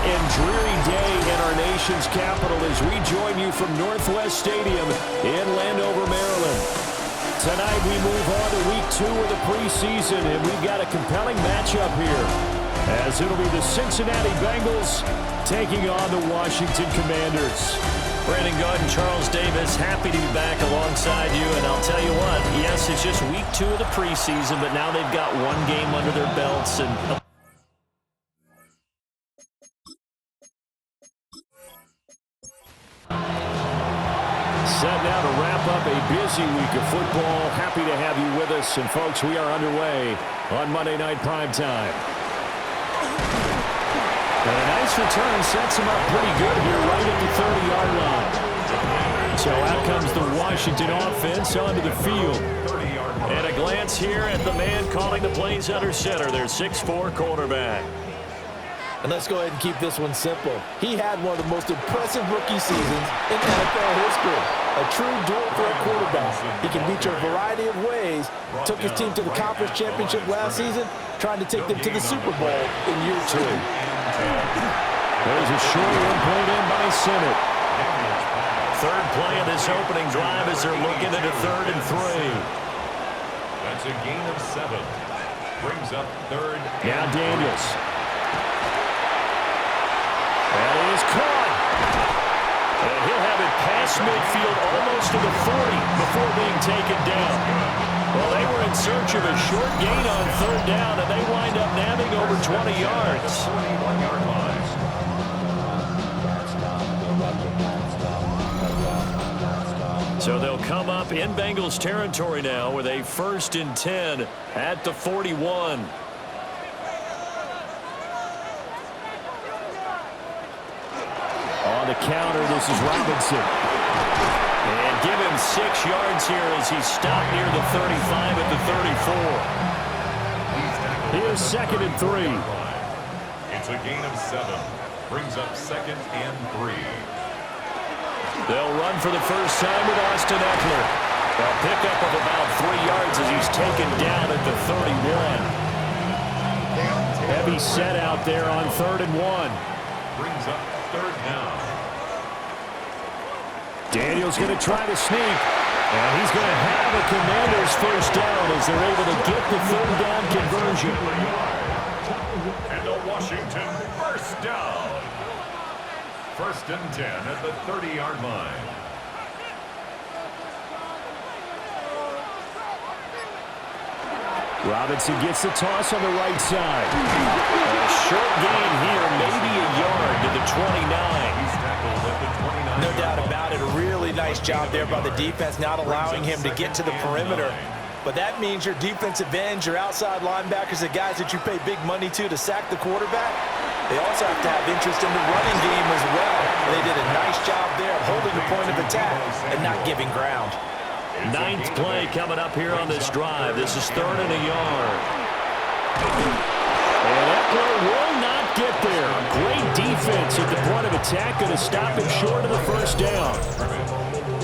and dreary day in our nation's capital as we join you from Northwest Stadium in Landover, Maryland. Tonight we move on to week 2 of the preseason, and we've got a compelling matchup here, as it'll be the Cincinnati Bengals taking on the Washington Commanders. Brandon Gaudin and Charles Davis, happy to be back alongside you. And I'll tell you what, yes, it's just week 2 of the preseason, but now they've got one game under their belts. And set now to wrap up a busy week of football. Happy to have you with us. And, folks, we are underway on Monday Night Primetime. And a nice return sets him up pretty good here right at the 30-yard line. So out comes the Washington offense onto the field. And a glance here at the man calling the plays under center, their 6'4" quarterback. And let's go ahead and keep this one simple. He had one of the most impressive rookie seasons in NFL history. A true dual-threat quarterback. He can reach a variety of ways. Took his team to the conference championship last season, trying to take them to the Super Bowl in year 2. There's a short one played in by Sinnott. Third play of this opening drive as they're looking at a 3rd and 3. That's a gain of 7. Brings up 3rd. Now Daniels. That is caught. And he'll have it past midfield almost to the 40 before being taken down. Well, they were in search of a short gain on 3rd down, and they wind up nabbing over 20 yards. 21-yard line. So they'll come up in Bengals territory now with a 1st and 10 at the 41. On the counter, this is Robinson. And give him 6 yards here as he's stopped near the 35 at Here's the 34. 2nd and 3. It's a gain of 7. Brings up 2nd and 3. They'll run for the first time with Austin Eckler. A pickup of about 3 yards as he's taken down at the 31. Heavy set out there on 3rd and 1. Brings up 3rd down. Daniels going to try to sneak. And he's going to have a Commanders first down as they're able to get the 3rd down conversion. And a Washington first down. 1st and 10 at the 30-yard line. Robinson gets the toss on the right side. A short gain here, maybe a yard to the 29. He's tackled at the 29. No doubt about it. A really nice job there by the defense, not allowing him to get to the perimeter. But that means your defensive ends, your outside linebackers, the guys that you pay big money to sack the quarterback, they also have to have interest in the running game as well. They did a nice job there of holding the point of attack and not giving ground. 9th play coming up here on this drive. This is 3rd and a yard. And Eckler will not get there. Great defense at the point of attack, going to stop him short of the first down.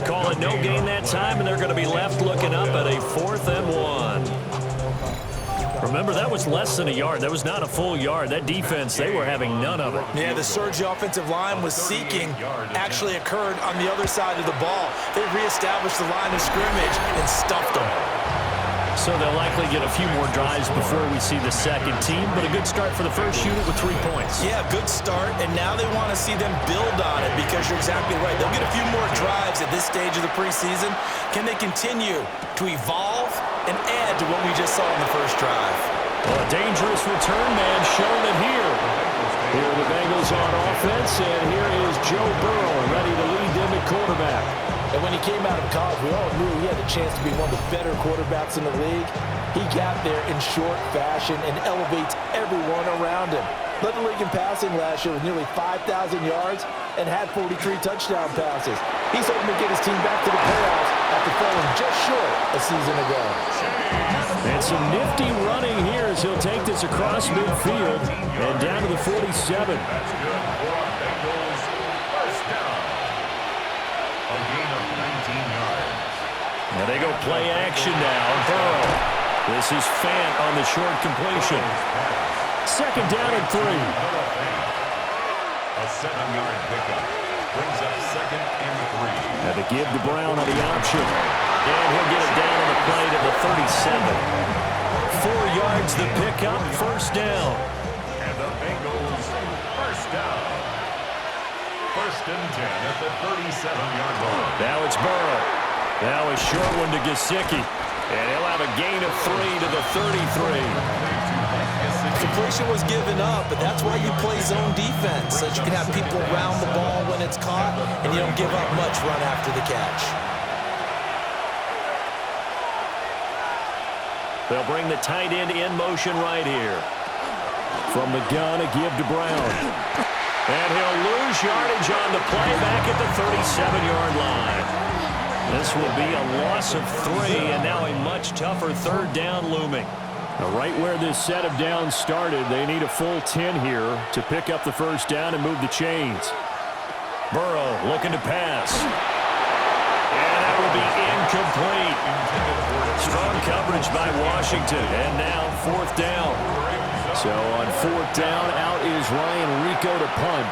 Call it no gain that time, and they're going to be left looking up at a 4th and 1. Remember, that was less than a yard. That was not a full yard. That defense, they were having none of it. Yeah, the surge the offensive line was seeking actually occurred on the other side of the ball. They reestablished the line of scrimmage and stuffed them. So they'll likely get a few more drives before we see the second team, but a good start for the first unit with 3 points. Yeah, good start, and now they want to see them build on it because you're exactly right. They'll get a few more drives at this stage of the preseason. Can they continue to evolve and add to what we just saw in the first drive? Well, a dangerous return man showing it here. Here are the Bengals on offense, and here is Joe Burrow ready to lead them at quarterback. And when he came out of college, we all knew he had a chance to be one of the better quarterbacks in the league. He got there in short fashion and elevates everyone around him. Led the league in passing last year with nearly 5,000 yards and had 43 touchdown passes. He's hoping to get his team back to the playoffs after falling just short a season ago. And some nifty running here as he'll take this across midfield and down to the 47. Now they go play action now. Burrow. This is Fant on the short completion. 2nd down and 3. A 7-yard pickup. Brings up 2nd and 3. Now they give to Brown on the option. And he'll get it down on the play to the 37. 4 yards the pickup, first down. And the Bengals first down. 1st and 10 at the 37-yard line. Now it's Burrow. Now a short one to Gesicki. And he'll have a gain of 3 to the 33. Completion was given up, but that's why you play zone defense, so that you can have people around the ball when it's caught, and you don't give up much run after the catch. They'll bring the tight end in motion right here. From the gun, a give to Brown. And he'll lose yardage on the play back at the 37-yard line. This will be a loss of 3, and now a much tougher 3rd down looming. Now, right where this set of downs started, they need a full 10 here to pick up the first down and move the chains. Burrow looking to pass. And that will be incomplete. Strong coverage by Washington. And now 4th down. So on 4th down, out is Ryan Rico to punt.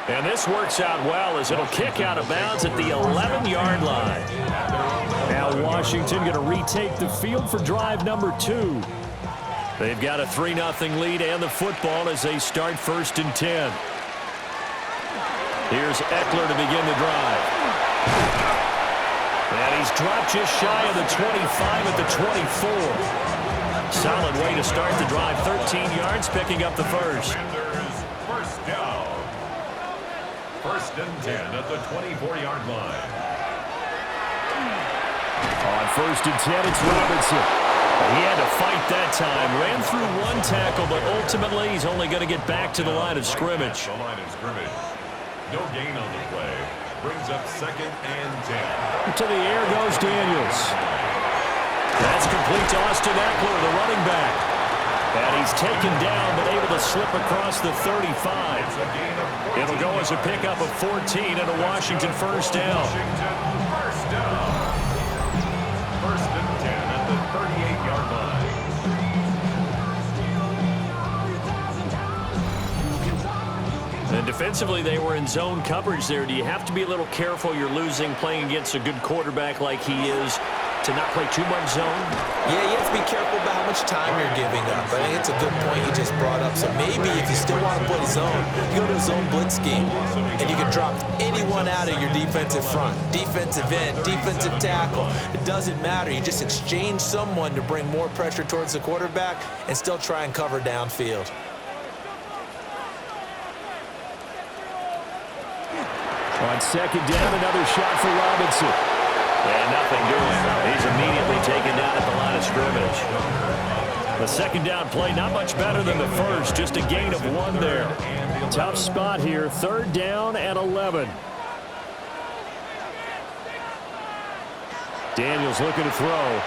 And this works out well as it'll kick out of bounds at the 11-yard line. Now Washington going to retake the field for drive number 2. They've got a 3-0 lead and the football as they start 1st and 10. Here's Eckler to begin the drive. And he's dropped just shy of the 25 at the 24. Solid way to start the drive. 13 yards, picking up the first. First down. 1st and 10 at the 24-yard line. On 1st and 10, it's Robinson. He had to fight that time. Ran through 1 tackle, but ultimately he's only going to get back to the line of scrimmage. The line of scrimmage. No gain on the play. Brings up 2nd and 10. To the air goes Daniels. That's complete to Austin Eckler, the running back. And he's taken down, but able to slip across the 35. It'll go as a pickup of 14 and a Washington first down. Washington first down. 1st and 10 at the 38-yard line. And defensively, they were in zone coverage there. Do you have to be a little careful you're losing playing against a good quarterback like he is to not play too much zone? Yeah, you have to be careful about how much time you're giving up. I think it's a good point you just brought up. So maybe if you still want to play zone, you go to a zone blitz scheme, and you can drop anyone out of your defensive front. Defensive end, defensive tackle. It doesn't matter. You just exchange someone to bring more pressure towards the quarterback and still try and cover downfield. On 2nd down, another shot for Robinson. And nothing doing. He's immediately taken down at the line of scrimmage. The 2nd down play, not much better than the first, just a gain of 1 there. Tough spot here, 3rd down and 11. Daniels looking to throw.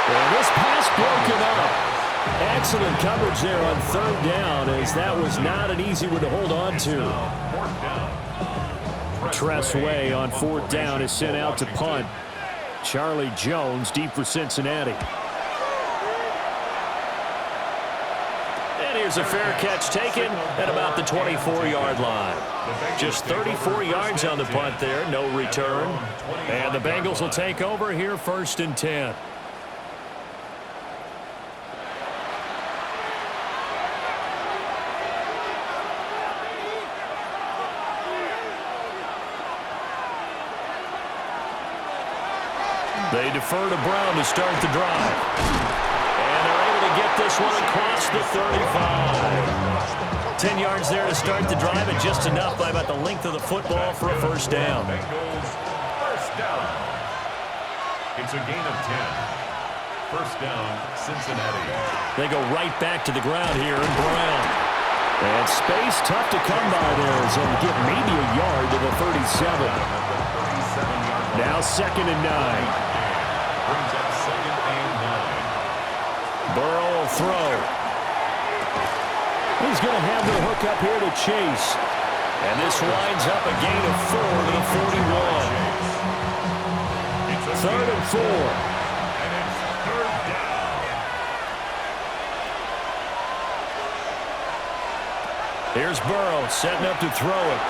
And this pass broken up. Excellent coverage there on 3rd down, as that was not an easy one to hold on to. Tressway on 4th down is sent out to punt. Charlie Jones deep for Cincinnati. And here's a fair catch taken at about the 24-yard line. Just 34 yards on the punt there, no return. And the Bengals will take over here 1st and 10. They defer to Brown to start the drive. And they're able to get this one across the 35. 10 yards there to start the drive, and just enough by about the length of the football for a first down. Bengals first down. It's a gain of 10. First down, Cincinnati. They go right back to the ground here, and Brown. And space tough to come by there, as they'll get maybe a yard to the 37. Now 2nd and 9. Brings up 2nd and 9. Burrow will throw. He's going to have the hook up here to Chase. And this winds up a gain of 4 to the 41. 3rd and 4. And it's 3rd down. Here's Burrow setting up to throw it.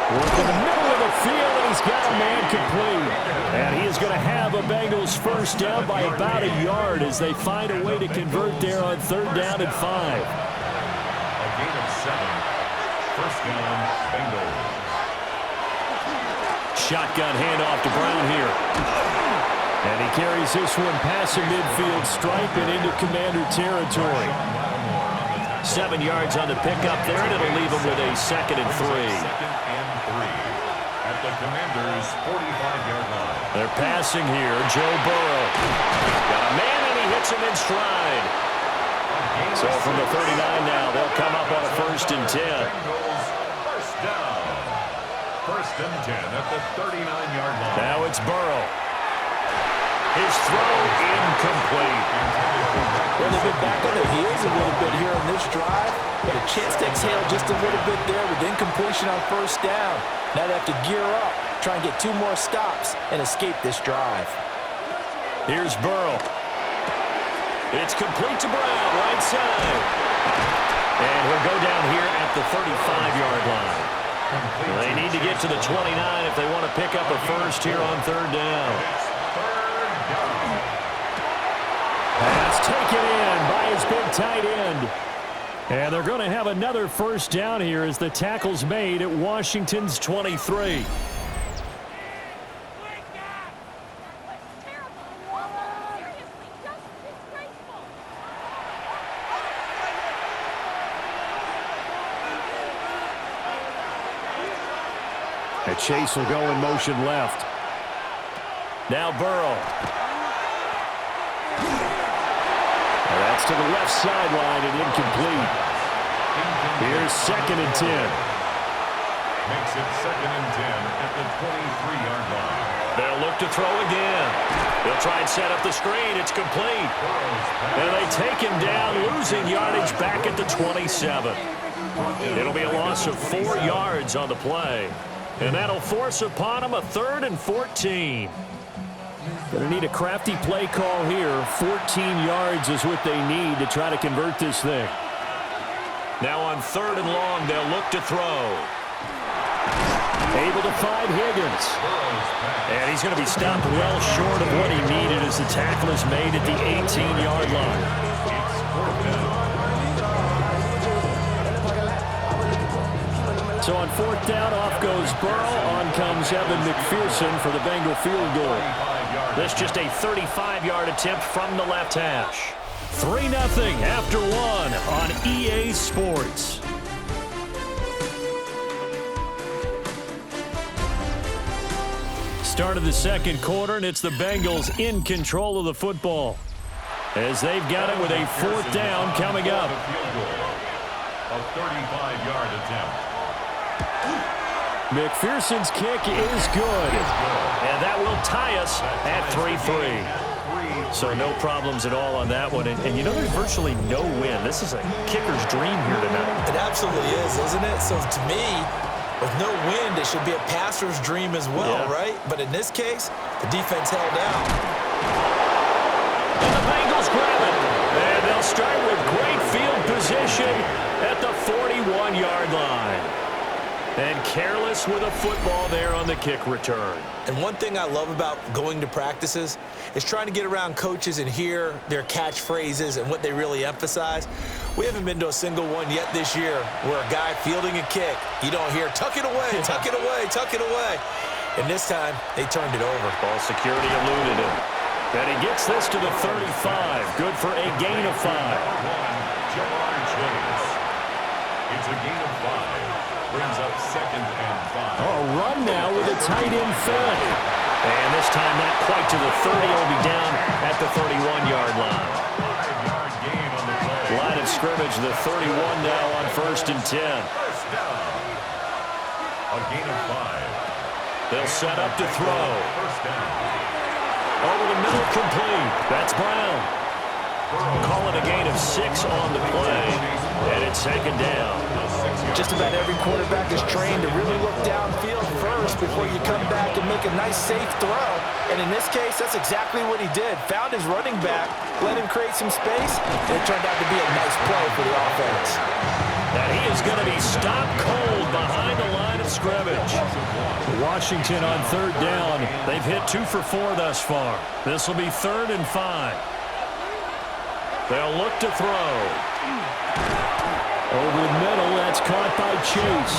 Work in the middle of the field, and he's got a man complete. And he is going to have a Bengals first down by about a yard as they find a way to convert there on 3rd down and 5. A gain of 7. First down, Bengals. Shotgun handoff to Brown here. And he carries this one past the midfield stripe and into Commander territory. 7 yards on the pickup there, and it'll leave him with a 2nd and 3. 2nd and 3 at the Commanders' 45-yard line. They're passing here. Joe Burrow. Got a man, and he hits him in stride. So from the 39 now, they'll come up on a 1st and 10. Bengals first down. 1st and 10 at the 39-yard line. Now it's Burrow. His throw incomplete. Well, they've been back on their heels a little bit here on this drive, but a chance to exhale just a little bit there with incompletion on 1st down. Now they have to gear up, try and get 2 more stops and escape this drive. Here's Burrow. It's complete to Brown, right side. And he'll go down here at the 35-yard line. They need to get to the 29 if they want to pick up a first here on 3rd down. Pass taken in by his big tight end. And they're going to have another first down here as the tackle's made at Washington's 23. And Chase will go in motion left. Now Burrow. And that's to the left sideline and incomplete. Here's 2nd and 10. Makes it 2nd and 10 at the 23-yard line. They'll look to throw again. They'll try and set up the screen. It's complete. And they take him down, losing yardage back at the 27. It'll be a loss of 4 yards on the play. And that'll force upon him a 3rd and 14. Going to need a crafty play call here. 14 yards is what they need to try to convert this thing. Now on 3rd and long, they'll look to throw. Able to find Higgins. And he's going to be stopped well short of what he needed as the tackle is made at the 18-yard line. So on 4th down, off goes Burrow. On comes Evan McPherson for the Bengal field goal. This just a 35-yard attempt from the left hash. 3-0 after 1 on EA Sports. Start of the 2nd quarter, and it's the Bengals in control of the football as they've got it with a 4th down coming up. A 35-yard attempt. McPherson's kick is good. And that will tie us at 3-3. So no problems at all on that one. And you know, there's virtually no win. This is a kicker's dream here tonight. It absolutely is, isn't it? So to me, with no wind, it should be a passer's dream as well, right? But in this case, the defense held down. And the Bengals grab it. And they'll start with great field position at the 41-yard line. And careless with a football there on the kick return. And one thing I love about going to practices is trying to get around coaches and hear their catchphrases and what they really emphasize. We haven't been to a single one yet this year where a guy fielding a kick, you don't hear, tuck it away, tuck it away, tuck it away. And this time, they turned it over. Ball security eluded him. And he gets this to the 35. Good for a gain of 5. Jamar Chase. It's a gain of 5. Brings up 2nd and 5. A run now with a tight end fed. And this time not quite to the 30. Will be down at the 31-yard line. 5-yard gain on the play. Line of scrimmage, the 31 now on 1st and 10. First down. A gain of 5. They'll set up to throw. First down. Over the middle, complete. That's Brown. Call it a gain of 6 on the play. And it's 2nd down. Just about every quarterback is trained to really look downfield first before you come back and make a nice, safe throw. And in this case, that's exactly what he did. Found his running back, let him create some space, and it turned out to be a nice play for the offense. And he is going to be stopped cold behind the line of scrimmage. Washington on third down. They've hit 2 for 4 thus far. This will be 3rd and 5. They'll look to throw. Over the middle, that's caught by Chase.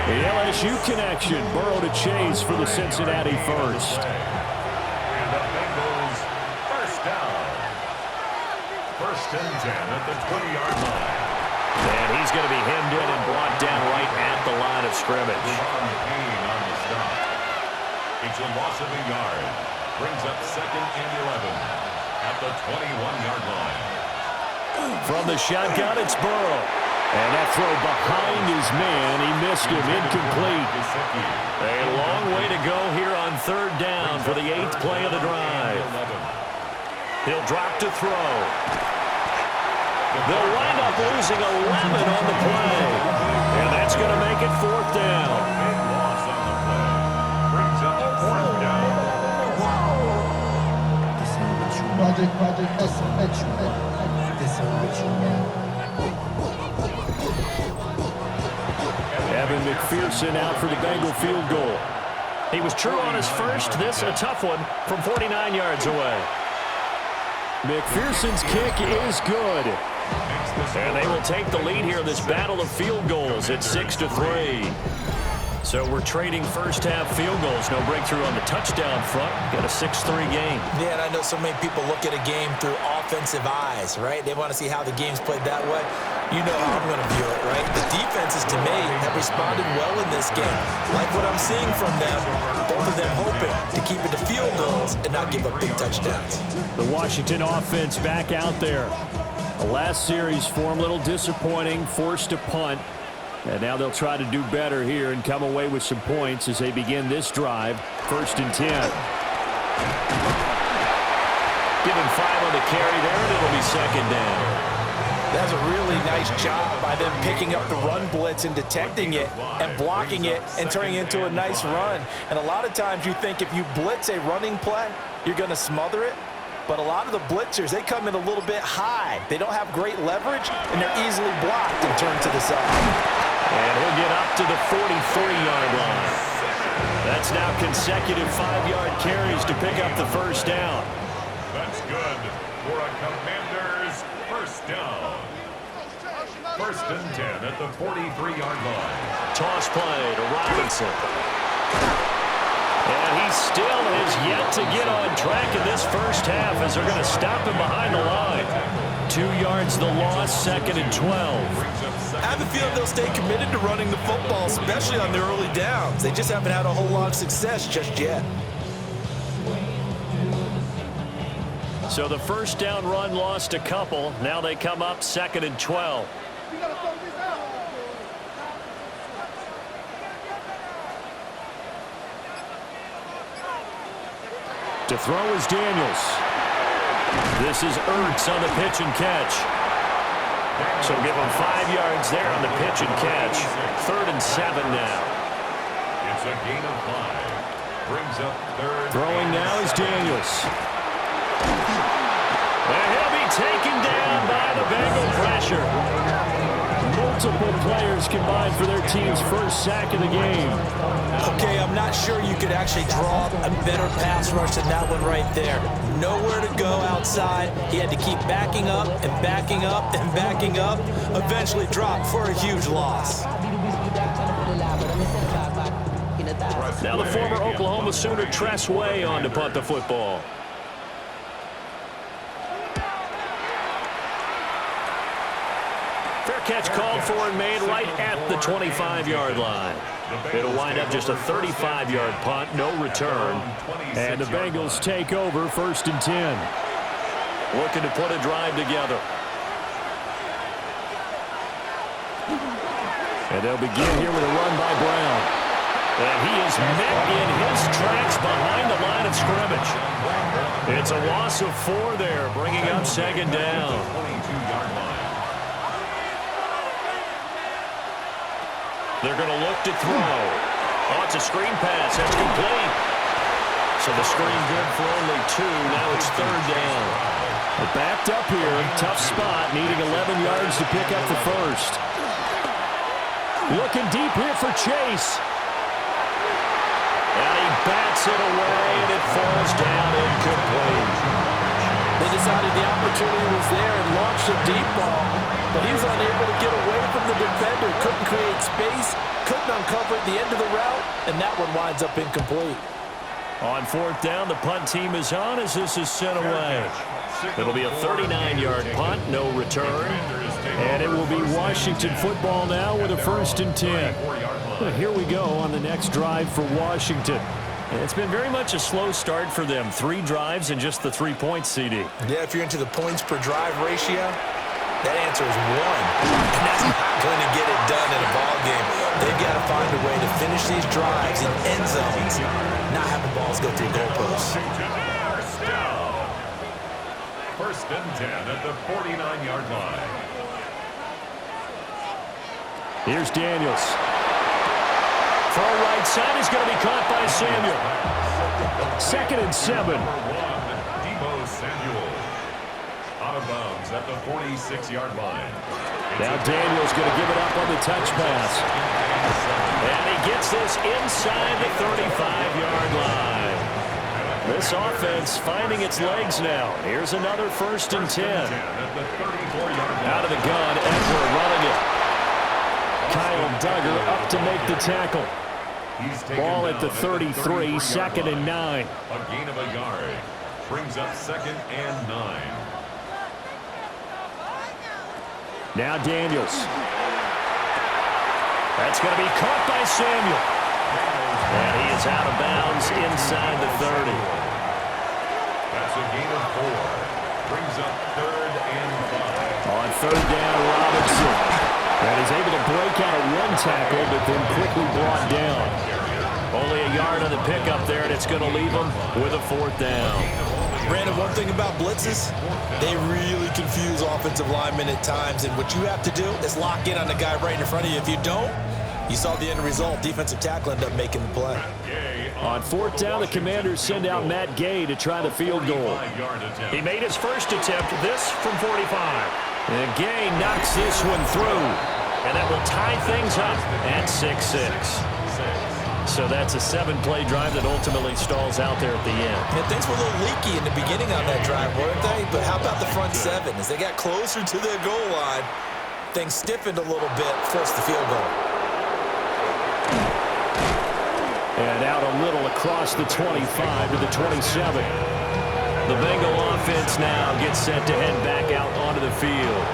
The LSU connection. Burrow to Chase for the Cincinnati first. And the Bengals first down. 1st and 10 at the 20-yard line. And he's going to be hemmed in and brought down right at the line of scrimmage. Ron Payne on the stop. It's a loss of a yard. Brings up 2nd and 11 at the 21-yard line. From the shotgun, it's Burrow. And that throw behind his man. He missed him. Incomplete. A long way to go here on 3rd down for the 8th play of the drive. He'll drop to throw. They'll wind up losing 11 on the play. And that's going to make it 4th down. Big loss on the play. Brings up 4th down. Evan McPherson out for the Bengal field goal. He was true on his first. This a tough one from 49 yards away. McPherson's kick is good. And they will take the lead here in this battle of field goals at 6-3. So we're trading first-half field goals. No breakthrough on the touchdown front. Got a 6-3 game. Yeah, and I know so many people look at a game through offensive eyes, right? They want to see how the game's played that way. You know how I'm going to view it, right? The defenses, to me, have responded well in this game. Like what I'm seeing from them, both of them hoping to keep it to field goals and not give up big touchdowns. The Washington offense back out there. The last series for him, a little disappointing, forced a punt. And now they'll try to do better here and come away with some points as they begin this drive. 1st and 10. Give him 5 on the carry there, and it'll be 2nd down. That's a really nice job by them picking up the run blitz and detecting it and blocking it and turning it into a nice run. And a lot of times you think if you blitz a running play, you're going to smother it. But a lot of the blitzers, they come in a little bit high. They don't have great leverage, and they're easily blocked and turned to the side. And he'll get up to the 43-yard line. That's now consecutive 5-yard carries to pick up the first down. That's good for a Commanders first down. 1st and 10 at the 43-yard line. Toss play to Robinson. And he still has yet to get on track in this first half as they're going to stop him behind the line. 2 yards the loss, 2nd and 12. I have a feeling they'll stay committed to running the football, especially on their early downs. They just haven't had a whole lot of success just yet. So the first down run lost a couple. Now they come up 2nd and 12. To throw is Daniels. This is Ertz on the pitch and catch. So give him 5 yards there on the pitch and catch. 3rd and 7 now. It's a gain of 5. Brings up 3rd. Throwing now is Daniels. And he'll be taken down by the Bengal pressure. Multiple players combined for their team's first sack of the game. Okay, I'm not sure you could actually draw a better pass rush than that one right there. Nowhere to go outside. He had to keep backing up and backing up and backing up. Eventually dropped for a huge loss. Now the former Oklahoma Sooner Tress Way on to punt the football. Fair catch called for and made right at the 25-yard line. It'll wind up just a 35-yard punt, no return. And the Bengals take over 1st and 10. Looking to put a drive together. And they'll begin here with a run by Brown. And he is met in his tracks behind the line of scrimmage. It's a loss of 4 there, bringing up 2nd down. 22-yard line. They're going to look to throw. Oh, it's a screen pass. That's complete. So the screen good for only 2. Now it's third down. They're backed up here. Tough spot, needing 11 yards to pick up the first. Looking deep here for Chase. And he bats it away, and it falls down incomplete. They decided the opportunity was there and launched a deep ball, but he's unable to get away from the defender. Couldn't create space, couldn't uncover at the end of the route, and that one winds up incomplete. On fourth down, the punt team is on as this is sent away. It'll be a 39-yard punt, no return. And it will be Washington football now with a 1st and 10. Well, here we go on the next drive for Washington. It's been very much a slow start for them. 3 drives and just the 3 points, CD. Yeah, if you're into the points per drive ratio, that answer is 1. And that's not going to get it done in a ball game. They've got to find a way to finish these drives in end zones, not have the balls go through goalposts. 1st and 10 at the 49-yard line. Here's Daniels. Throw right side is going to be caught by Samuel. 2nd and 7. Deebo Samuel. Out of bounds at the 46-yard line. Now Daniels going to give it up on the touch pass. And he gets this inside the 35-yard line. This offense finding its legs now. Here's another 1st and 10. Out of the gun, Eckler running it. Kyle Duggar up to make the tackle. Ball at the 33, 2nd and 9. A gain of a yard. Brings up 2nd and 9. Now Daniels. That's going to be caught by Samuel. And he is out of bounds inside the 30. That's a gain of 4. Brings up 3rd and 5. On 3rd down, Robinson. And he's able to break out of 1 tackle, but then quickly brought down. Only a yard on the pickup there, and it's going to leave him with a 4th down. Brandon, one thing about blitzes, they really confuse offensive linemen at times, and what you have to do is lock in on the guy right in front of you. If you don't, you saw the end result. Defensive tackle ended up making the play. On 4th down, the Commanders send out Matt Gay to try the field goal. He made his first attempt, this from 45. And Gay knocks this one through, and that will tie things up at 6-6. So that's a 7-play drive that ultimately stalls out there at the end. And things were a little leaky in the beginning on that drive, weren't they? But how about the front 7? As they got closer to their goal line, things stiffened a little bit, forced the field goal. And out a little across the 25 to the 27. The Bengal offense now gets set to head back out onto the field.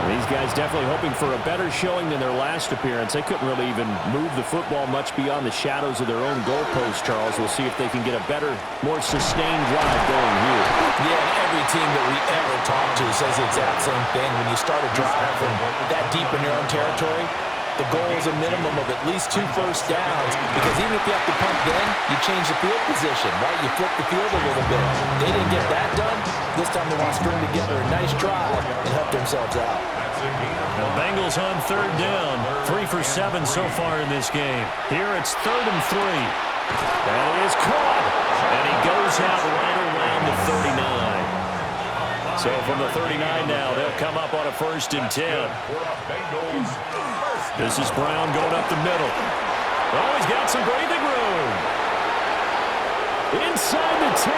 These guys definitely hoping for a better showing than their last appearance. They couldn't really even move the football much beyond the shadows of their own goalpost, Charles. We'll see if they can get a better, more sustained drive going here. Yeah, and every team that we ever talk to says the exact same thing. When you start a drive from that deep in your own territory, the goal is a minimum of at least 2 first downs, because even if you have to punt then, you change the field position, right? You flip the field a little bit. They didn't get that done. This time they want to string together a nice drive and help themselves out. The Bengals on 3rd down. 3 for 7 so far in this game. Here it's 3rd and 3. And it is caught. And he goes out right around the 39. So from the 39 now, they'll come up on a 1st and 10. This is Brown going up the middle. Oh, he's got some breathing room. Inside the 10.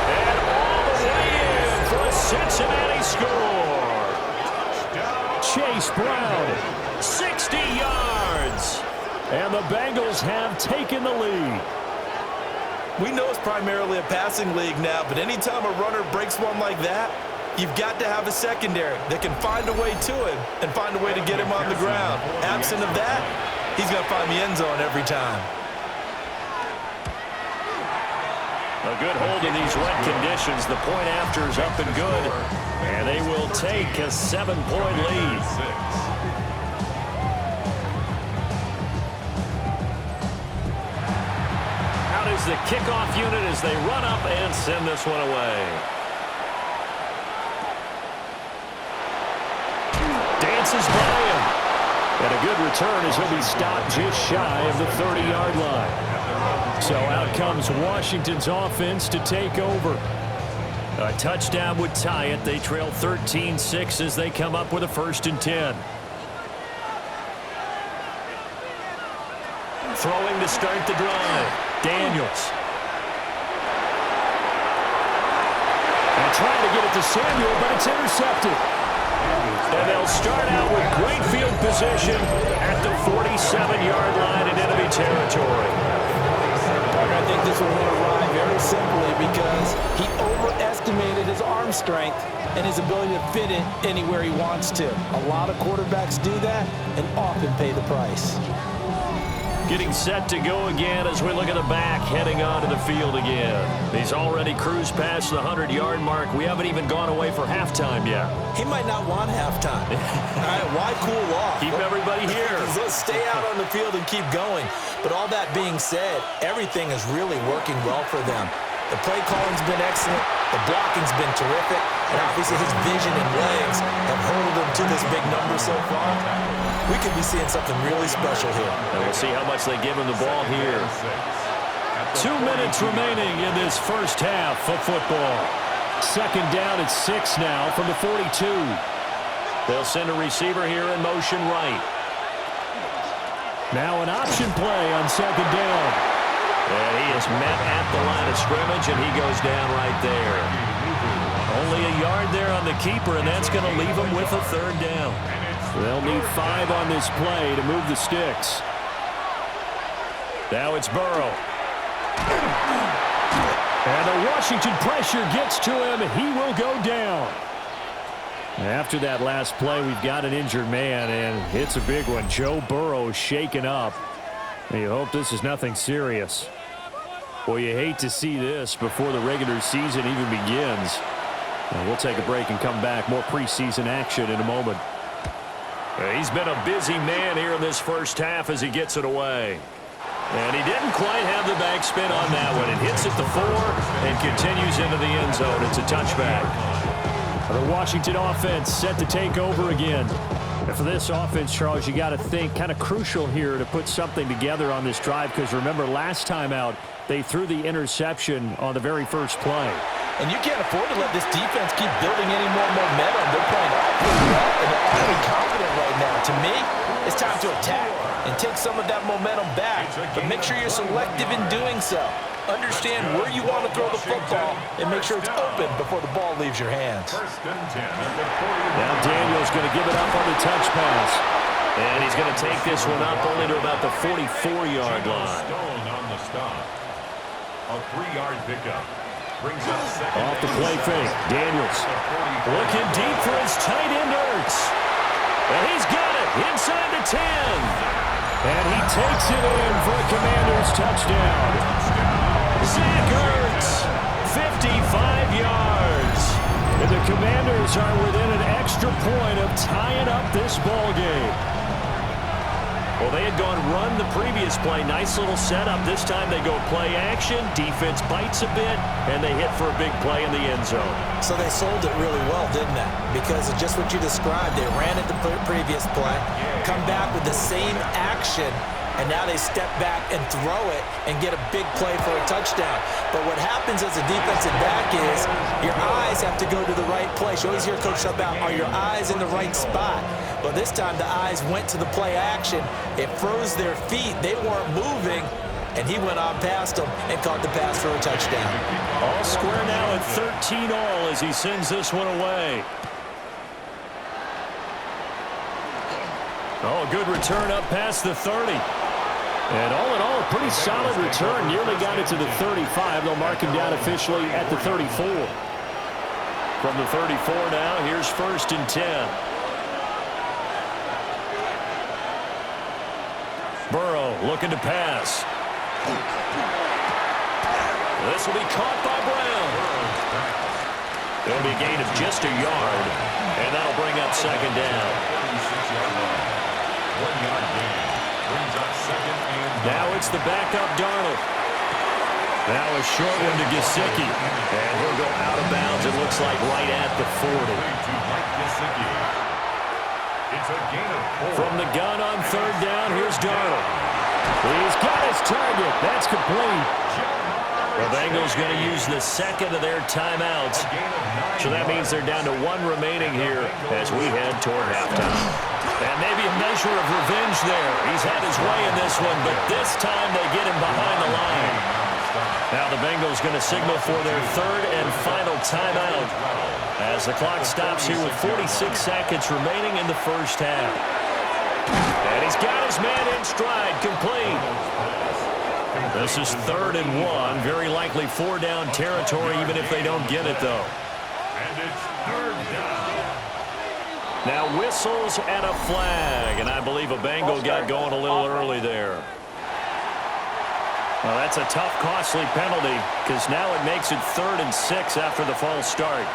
And all the way in for a Cincinnati score. Chase Brown. 60 yards. And the Bengals have taken the lead. We know it's primarily a passing league now, but anytime a runner breaks one like that, you've got to have a secondary that can find a way to him and find a way to get him on the ground. Absent of that, he's going to find the end zone every time. A good hold in these wet conditions. The point after is up and good. And they will take a 7-point lead. Out is the kickoff unit as they run up and send this one away. Dances by him. And a good return as he'll be stopped just shy of the 30-yard line. So out comes Washington's offense to take over. A touchdown would tie it. They trail 13-6 as they come up with a 1st and 10. Throwing to start the drive. Daniels. And trying to get it to Samuel, but it's intercepted. And they'll start out with great field position at the 47-yard line in enemy territory. I think this one went awry very simply because he overestimated his arm strength and his ability to fit it anywhere he wants to. A lot of quarterbacks do that and often pay the price. Getting set to go again as we look at the back, heading onto the field again. He's already cruised past the 100-yard mark. We haven't even gone away for halftime yet. He might not want halftime. All right, why cool off? Keep everybody here. Let's stay out on the field and keep going. But all that being said, everything is really working well for them. The play calling's been excellent. The blocking's been terrific. And obviously his vision and legs have hurled him to this big number so far. We could be seeing something really special here. And we'll see how much they give him the ball here. 2 minutes remaining in this first half of football. 2nd down at 6 now from the 42. They'll send a receiver here in motion right. Now an option play on 2nd down. And he is met at the line of scrimmage, and he goes down right there. Only a yard there on the keeper, and that's going to leave him with a 3rd down. They'll need 5 on this play to move the sticks. Now it's Burrow. And the Washington pressure gets to him, and he will go down. After that last play, we've got an injured man, and it's a big one. Joe Burrow shaken up. And you hope this is nothing serious. Well, you hate to see this before the regular season even begins. We'll take a break and come back. More preseason action in a moment. He's been a busy man here in this first half as he gets it away. And he didn't quite have the backspin on that one. It hits at the 4 and continues into the end zone. It's a touchback. The Washington offense set to take over again. And for this offense, Charles, you got to think kind of crucial here to put something together on this drive, because remember last time out they threw the interception on the very first play. And you can't afford to let this defense keep building any more momentum. They're playing awfully well and they're awfully confident right now. To me, it's time to attack and take some of that momentum back. But make sure you're selective in doing so. Understand where you want to throw the football and make sure it's open before the ball leaves your hands. Now Daniel's going to give it up on the touch pass. And he's going to take this one up only to about the 44-yard line. On the stop. A 3-yard pickup. Brings up second. Off the play fake. Daniels looking deep for his tight end Ertz. And he's got it inside the 10. And he takes it in for a Commanders touchdown. Zach Ertz, 55 yards. And the Commanders are within an extra point of tying up this ball game. Well, they had gone run the previous play. Nice little setup. This time they go play action. Defense bites a bit, and they hit for a big play in the end zone. So they sold it really well, didn't they? Because of just what you described. They ran it the previous play, come back with the same action, and now they step back and throw it and get a big play for a touchdown. But what happens as a defensive back is your eyes have to go to the right place. You always hear Coach talk about, are your eyes in the right spot? But this time the eyes went to the play action. It froze their feet. They weren't moving, and he went on past them and caught the pass for a touchdown. All square now at 13 all as he sends this one away. Oh, a good return up past the 30. And all in all, a pretty solid return. Nearly got it to the 35. They'll mark him down officially at the 34. From the 34 now, here's 1st and 10. Burrow looking to pass. This will be caught by Brown. It'll be a gain of just a yard, and that'll bring up 2nd down. 1-yard gain. Brings up 2nd and 9. Now it's the backup Darnold. Now a short one to Gesicki. And he'll go out of bounds, it looks like right at the 40. To Mike Gesicki. It's a gain of 4. From the gun on third down, here's Darnold. He's got his target. That's complete. The Bengals going to use the second of their timeouts. So that means they're down to 1 remaining here as we head toward halftime. And maybe a measure of revenge there. He's had his way in this one, but this time they get him behind the line. Now the Bengals going to signal for their third and final timeout as the clock stops here with 46 seconds remaining in the first half. And he's got his man in stride, complete. This is 3rd and 1, very likely 4-down territory even if they don't get it though. And it's 3rd down. Now whistles and a flag, and I believe a Bengal got going a little early there. Well, that's a tough, costly penalty because now it makes it 3rd and 6 after the false start.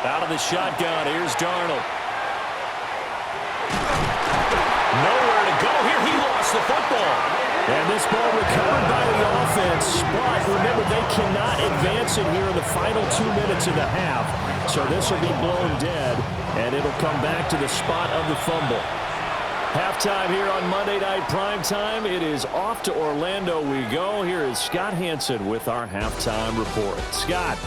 Out of the shotgun, here's Darnold. Nowhere to go here. He lost the football. And this ball recovered by the offense, but remember, they cannot advance it here in the final 2 minutes of the half. So this will be blown dead, and it'll come back to the spot of the fumble. Halftime here on Monday Night Primetime. It is off to Orlando we go. Here is Scott Hanson with our halftime report. Scott.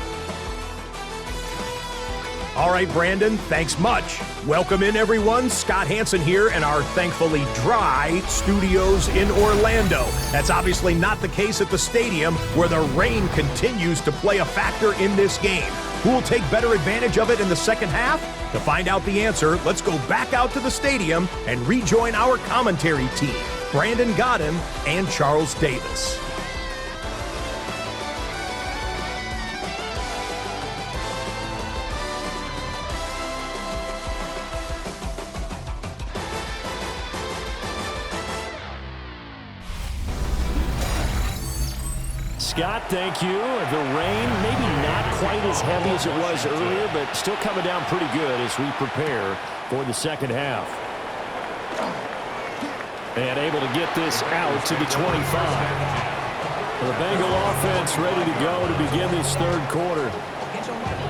All right, Brandon, thanks much. Welcome in, everyone. Scott Hanson here in our thankfully dry studios in Orlando. That's obviously not the case at the stadium, where the rain continues to play a factor in this game. Who will take better advantage of it in the second half? To find out the answer, let's go back out to the stadium and rejoin our commentary team, Brandon Godden and Charles Davis. Scott, thank you. The rain, maybe not quite as heavy as it was earlier, but still coming down pretty good as we prepare for the second half. And able to get this out to the 25. The Bengal offense ready to go to begin this third quarter.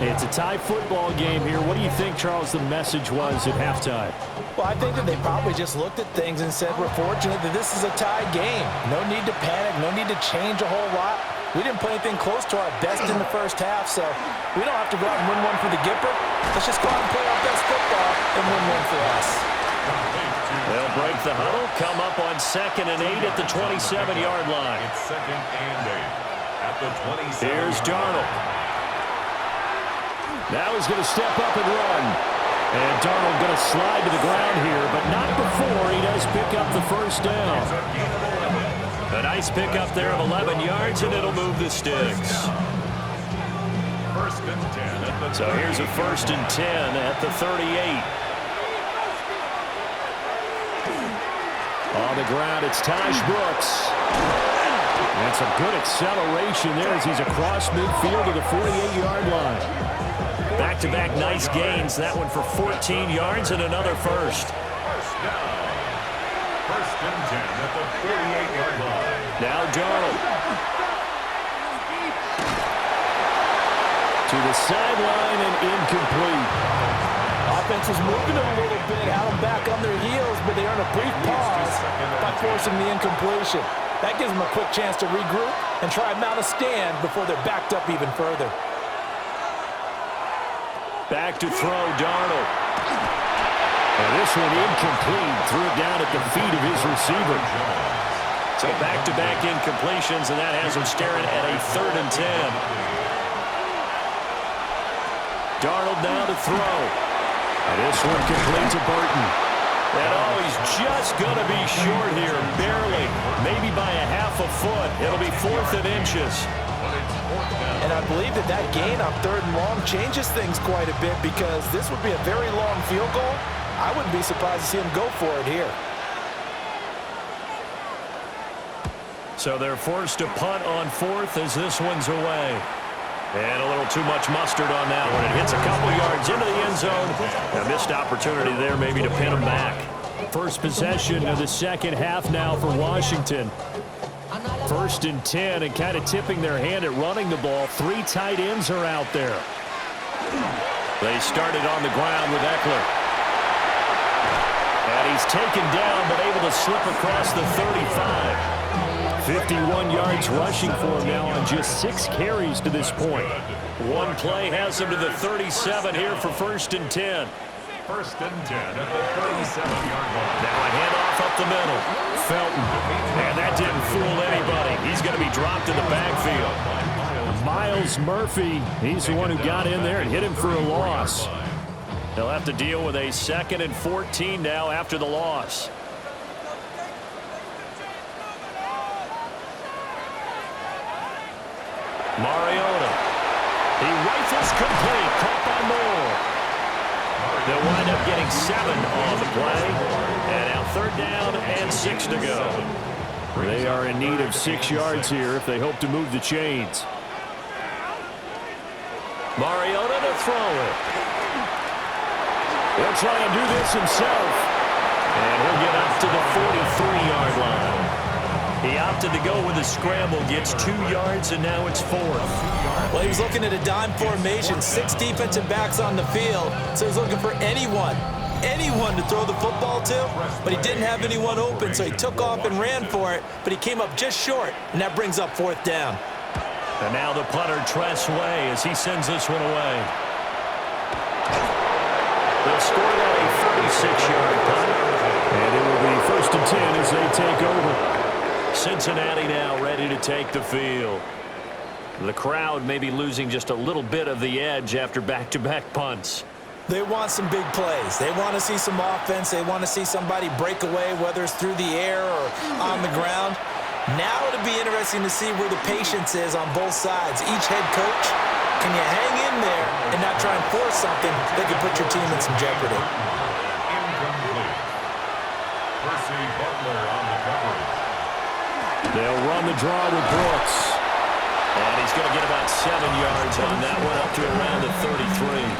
It's a tie football game here. What do you think, Charles, the message was at halftime? Well, I think that they probably just looked at things and said, we're fortunate that this is a tie game. No need to panic, no need to change a whole lot. We didn't play anything close to our best in the first half, so we don't have to go out and win one for the Gipper. Let's just go out and play our best football and win one for us. They'll break the huddle, come up on 2nd and 8 at the 27-yard line. It's 2nd and 8 at the 27. Here's Darnold. Now he's going to step up and run. And Darnold going to slide to the ground here, but not before he does pick up the first down. A nice pickup there of 11 yards, and it'll move the sticks. 1st and 10 at the 38. So here's a 1st and 10 at the 38. On the ground, it's Taj Brooks. And some good acceleration there as he's across midfield to the 48-yard line. Back-to-back nice gains. That one for 14 yards and another first. 1st down. 1st and 10 at the 48-yard line. Now Darnold. To the sideline and incomplete. Offense was moving them a little bit, had them back on their heels, but they earned a brief pause by forcing the incompletion. That gives them a quick chance to regroup and try and mount a stand before they're backed up even further. Back to throw, Darnold. And this one incomplete. Threw it down at the feet of his receiver. So back-to-back incompletions, and that has him staring at a 3rd and 10. Darnold now to throw. And this one complete to Burton. And oh, he's just going to be short here, barely. Maybe by a half a foot. It'll be 4th and inches. And I believe that that gain on 3rd and long changes things quite a bit, because this would be a very long field goal. I wouldn't be surprised to see him go for it here. So they're forced to punt on 4th as this one's away. And a little too much mustard on that one. It hits a couple yards into the end zone. A missed opportunity there maybe to pin them back. First possession of the second half now for Washington. 1st and 10, and kind of tipping their hand at running the ball. 3 tight ends are out there. They started on the ground with Eckler. And he's taken down, but able to slip across the 35. 51 yards rushing for him now on just 6 carries to this point. One play has him to the 37 here for 1st and 10. 1st and 10 at the 37-yard line. Now a handoff up the middle. Felton. And that didn't fool anybody. He's going to be dropped in the backfield. Myles Murphy, he's the one who got in there and hit him for a loss. They'll have to deal with a 2nd and 14 now after the loss. Mariota. He rifles complete. Caught by Moore. They'll wind up getting 7 on the play. And now 3rd down and 6 to go. They are in need of 6 yards here if they hope to move the chains. Mariota to throw it. He'll try and do this himself. And he'll get up to the 43-yard line. He opted to go with a scramble, gets 2 yards, and now it's 4th. Well, he was looking at a dime formation, 6 defensive backs on the field, so he was looking for anyone to throw the football to, but he didn't have anyone open, so he took off and ran for it, but he came up just short, and that brings up 4th down. And now the punter, Tress Way, as he sends this one away. They'll score that a 36-yard punt. And it will be 1st and 10 as they take over. Cincinnati now ready to take the field. The crowd may be losing just a little bit of the edge after back-to-back punts. They want some big plays. They want to see some offense. They want to see somebody break away, whether it's through the air or on the ground. Now it'll be interesting to see where the patience is on both sides. Each head coach, can you hang in there and not try and force something that could put your team in some jeopardy? Incomplete. Percy Butler on the coverage. They'll run the draw with Brooks. And he's going to get about 7 yards on that one, up to around the 33.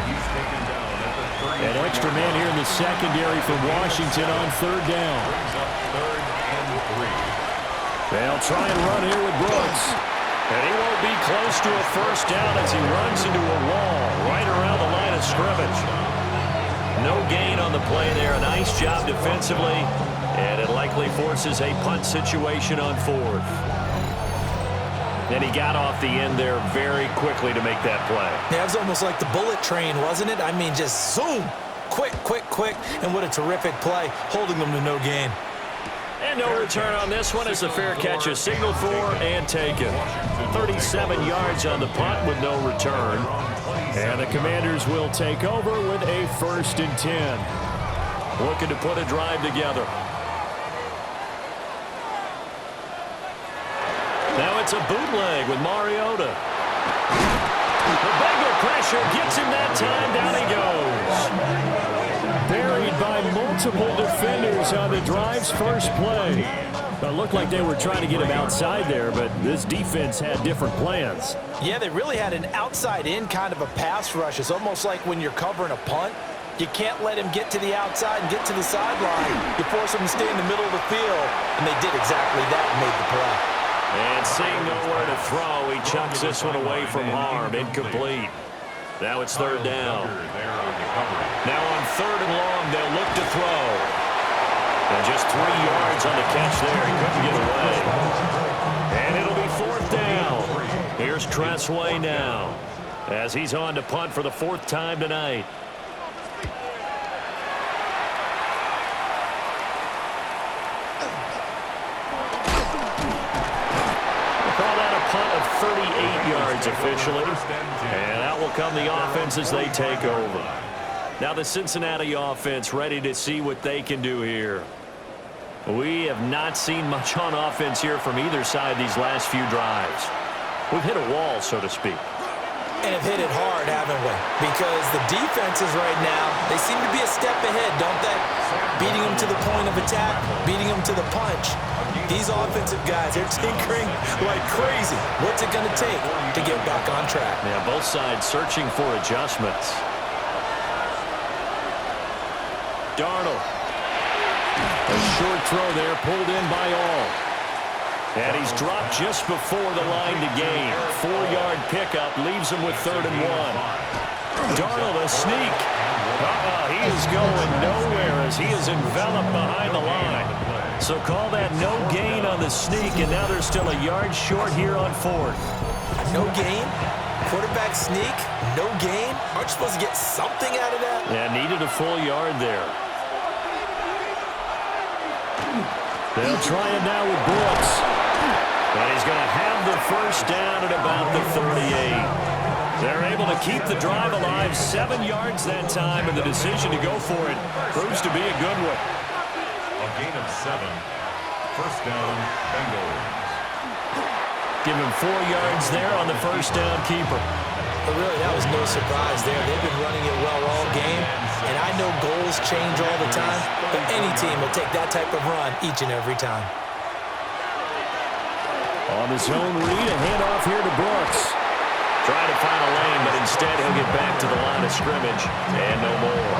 He's taken down at the 30. An extra man here in the secondary for Washington on 3rd down. Brings up 3rd and 3. They'll try and run here with Brooks. And he won't be close to a 1st down as he runs into a wall right around the line of scrimmage. No gain on the play there. A nice job defensively. And it likely forces a punt situation on 4th. And he got off the end there very quickly to make that play. Yeah, it was almost like the bullet train, wasn't it? I mean, just zoom. Quick. And what a terrific play, holding them to no gain. And no return on this one as the fair catch is signaled for and taken. 37 yards on the punt with no return. And the Commanders will take over with a 1st and 10. Looking to put a drive together. Now it's a bootleg with Mariota. The Bengal pressure gets him that time. Down he goes. Buried by multiple defenders on the drive's first play. It looked like they were trying to get him outside there, but this defense had different plans. Yeah, they really had an outside-in kind of a pass rush. It's almost like when you're covering a punt. You can't let him get to the outside and get to the sideline. You force him to stay in the middle of the field, and they did exactly that and made the play. And seeing nowhere to throw, he chucks this one away from harm. Incomplete. Now it's 3rd down. Now on 3rd and long, they'll look to throw. And just 3 yards on the catch there. He couldn't get away. And it'll be 4th down. Here's Tress Way now as he's on to punt for the 4th time tonight. Call that a punt of 38 yards officially. And that will come the offense as they take over. Now the Cincinnati offense ready to see what they can do here. We have not seen much on offense here from either side these last few drives. We've hit a wall, so to speak. And have hit it hard, haven't we? Because the defenses right now, they seem to be a step ahead, don't they? Beating them to the point of attack, beating them to the punch. These offensive guys, they're tinkering like crazy. What's it going to take to get back on track? Yeah, both sides searching for adjustments. Darnold. A short throw there, pulled in by all. And he's dropped just before the line to gain. 4-yard pickup leaves him with 3rd and 1. Darnold, a sneak. He is going nowhere as he is enveloped behind the line. So call that no gain on the sneak, and now they're still a yard short here on 4th. No gain? Quarterback sneak? No gain? Aren't you supposed to get something out of that? Yeah, needed a full yard there. They'll try it now with Brooks. And he's going to have the first down at about the 38. They're able to keep the drive alive, 7 yards that time, and the decision to go for it proves to be a good one. A gain of 7. First down, Bengals. Give him 4 yards there on the first down keeper. But really, that was no surprise there. They've been running it well all game, and I know goals change all the time, but any team will take that type of run each and every time. On the zone read, a handoff here to Brooks. Trying to find a lane, but instead he'll get back to the line of scrimmage, and no more.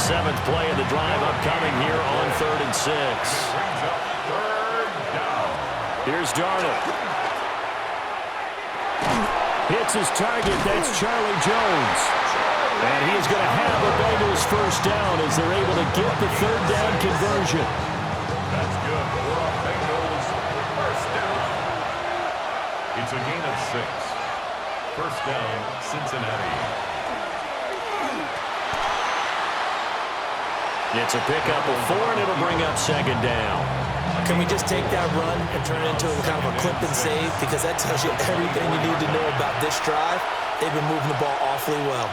7th play of the drive upcoming here on 3rd and 6. Brings up 3rd down. Here's Darnold. Hits his target, that's Charlie Jones. And he is going to have the Bengals first down as they're able to get the 3rd down conversion. That's good for a Bengals first down. It's a gain of 6. First down, Cincinnati. It's a pickup of 4, and it'll bring up 2nd down. Can we just take that run and turn it into kind of a clip and save? Because that tells you everything you need to know about this drive. They've been moving the ball awfully well.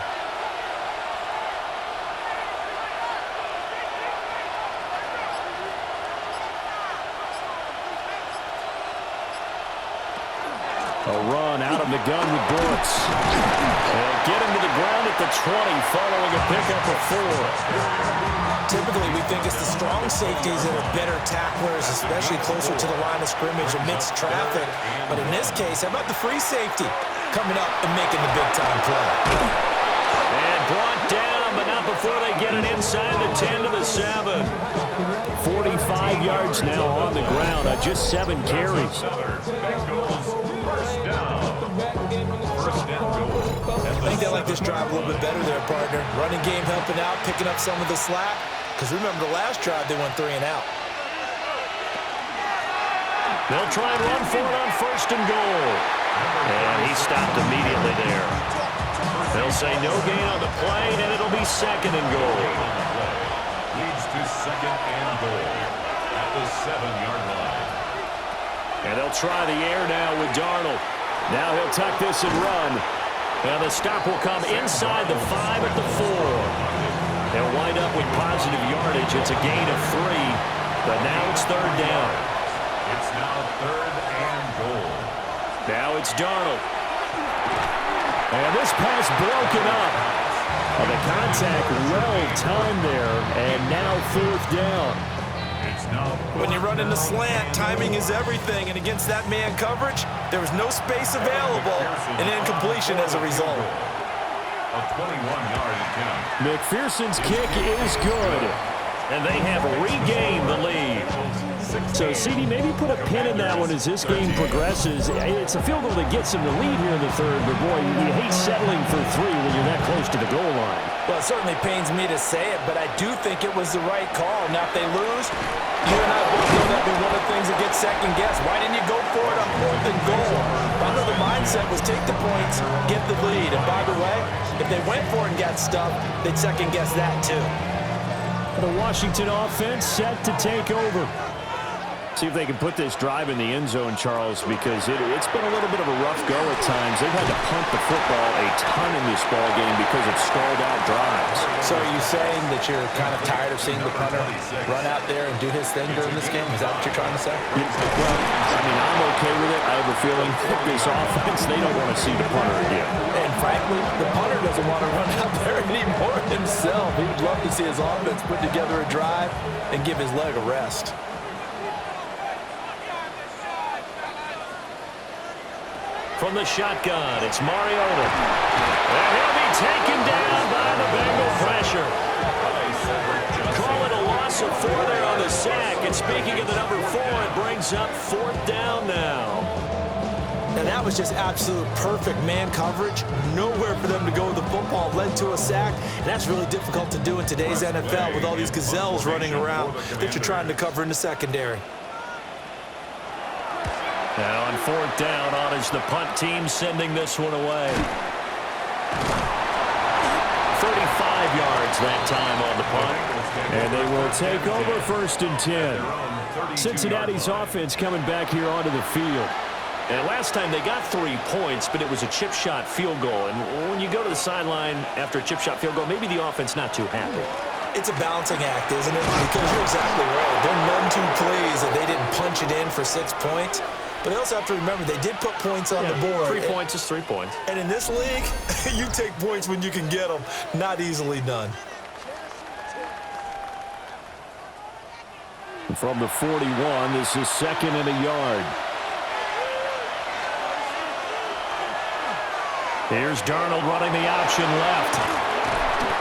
A run out of the gun with Brooks. They'll get him to the ground at the 20 following a pickup of 4. Typically, we think it's the strong safeties that are better tacklers, especially closer to the line of scrimmage amidst traffic. But in this case, how about the free safety coming up and making the big-time play? And brought down, but not before they get it inside the 10 to the 7. 45 yards now on the ground on just 7 carries. Bengals first down. First and goal. I think they like this drive a little bit better there, partner. Running game helping out, picking up some of the slack. Because remember the last drive, they went 3 and out. They'll try and run for it on 1st and goal. And he stopped immediately there. They'll say no gain on the play, and it'll be 2nd and goal. Leads to 2nd and goal at the 7-yard line. And they'll try the air now with Darnold. Now he'll tuck this and run. And the stop will come inside the 5 at the 4. They'll wind up with positive yardage. It's a gain of 3, but now it's 3rd down. It's now 3rd and goal. Now it's Darnold. And this pass broken up. The contact well timed there, and now 4th down. It's now When you run in the slant, timing is everything. And against that man coverage, there was no space available, and incompletion as a result. a 21-yard attempt. McPherson's kick is good. And they have regained the lead. So, CD, maybe put a pin in that one as this game progresses. It's a field goal that gets them the lead here in the 3rd, but boy, you hate settling for 3 when you're that close to the goal line. Well, it certainly pains me to say it, but I do think it was the right call. Now, if they lose, you and I both know that'd be one of the things that gets second-guessed. Why didn't you go for it on 4th and goal? I know the mindset was take the points, get the lead. And by the way, if they went for it and got stuffed, they'd second-guess that too. The Washington offense set to take over. See if they can put this drive in the end zone, Charles, because it's been a little bit of a rough go at times. They've had to punt the football a ton in this ball game because of stalled out drives. So are you saying that you're kind of tired of seeing the punter run out there and do his thing during this game? Is that what you're trying to say? Well, I mean, I'm okay with it. I have a feeling that this offense, they don't want to see the punter again. And frankly, the punter doesn't want to run out there anymore himself. He would love to see his offense put together a drive and give his leg a rest. From the shotgun, it's Mariota. And he'll be taken down by the Bengal pressure. Call it a loss of 4 there on the sack. And speaking of the number 4, it brings up 4th down now. And that that was just absolute perfect man coverage. Nowhere for them to go with the football. Led to a sack, and that's really difficult to do in today's NFL with all these gazelles running around that you're trying to cover in the secondary. Now on fourth down, on is the punt team sending this one away. 35 yards that time on the punt. And they will take over first and 10. Cincinnati's offense coming back here onto the field. And last time they got 3 points, but it was a chip shot field goal. And when you go to the sideline after a chip shot field goal, maybe the offense not too happy. It's a balancing act, isn't it? Because you're exactly right. There are none too plays that they didn't punch it in for 6 points. But they also have to remember they did put points on the board. 3 points is 3 points. And in this league, you take points when you can get them. Not easily done. From the 41, this is 2nd and a yard. Here's Darnold running the option left.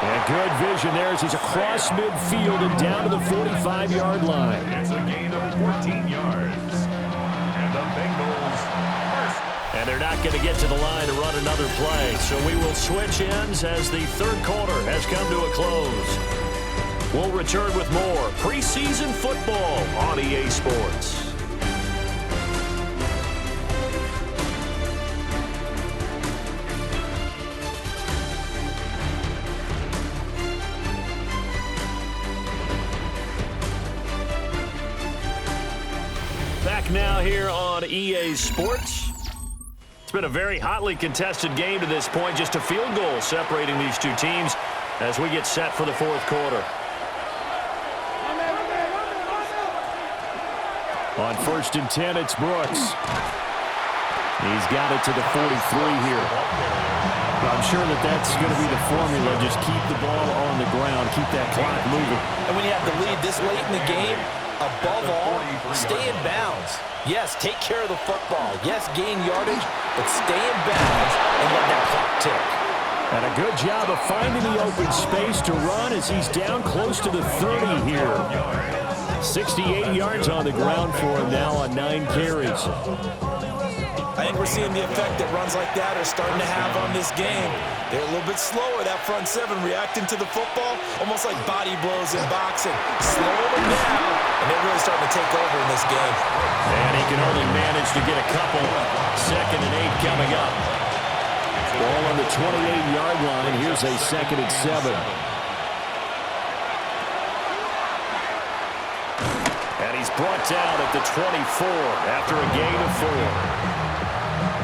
And good vision there as he's across midfield and down to the 45-yard line. It's a gain of 14 yards. And the Bengals first. And they're not going to get to the line to run another play. So we will switch ends as the third quarter has come to a close. We'll return with more preseason football on EA Sports. Back now here on EA Sports. It's been a very hotly contested game to this point. Just a field goal separating these two teams as we get set for the fourth quarter. On first and 10, it's Brooks. He's got it to the 43 here. I'm sure that that's going to be the formula. Just keep the ball on the ground. Keep that clock moving. And when you have the lead this late in the game, above all, stay in bounds. Yes, take care of the football. Yes, gain yardage, but stay in bounds and let that clock tick. And a good job of finding the open space to run as he's down close to the 30 here. 68 yards on the ground for him now on 9 carries. I think we're seeing the effect that runs like that are starting to have on this game. They're a little bit slower, that front seven, reacting to the football, almost like body blows in boxing. Slowing them down, and they're really starting to take over in this game. And he can only manage to get a couple. 2nd and 8 coming up. Ball on the 28-yard line. Here's a 2nd and 7. And he's brought down at the 24 after a gain of 4.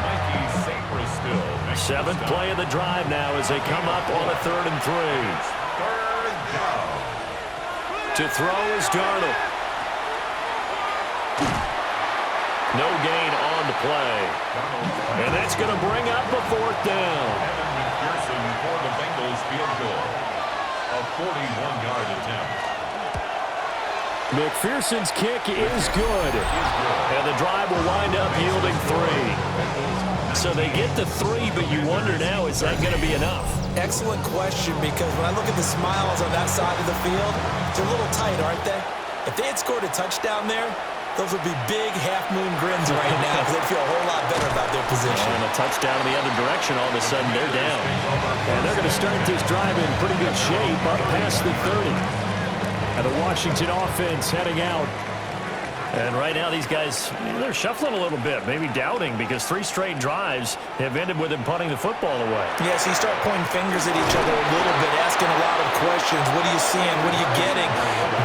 Mikey Sainristil. 7th play of the drive now as they come up on a 3rd and 3. Third down. To throw is Darnold. No gain on the play. And that's going to bring up a 4th down. Evan McPherson for the Bengals field goal. A 41-yard attempt. McPherson's kick is good. And the drive will wind up yielding 3. So they get the 3, but you wonder now, is that going to be enough? Excellent question, because when I look at the smiles on that side of the field, they're a little tight, aren't they? If they had scored a touchdown there, those would be big half-moon grins right now because they'd feel a whole lot better about their position. And a touchdown in the other direction, all of a sudden they're down. And they're going to start this drive in pretty good shape up past the 30. And the Washington offense heading out. And right now these guys, they're shuffling a little bit, maybe doubting, because 3 straight drives have ended with him punting the football away. Yes, you start pointing fingers at each other a little bit, asking a lot of questions. What are you seeing? What are you getting?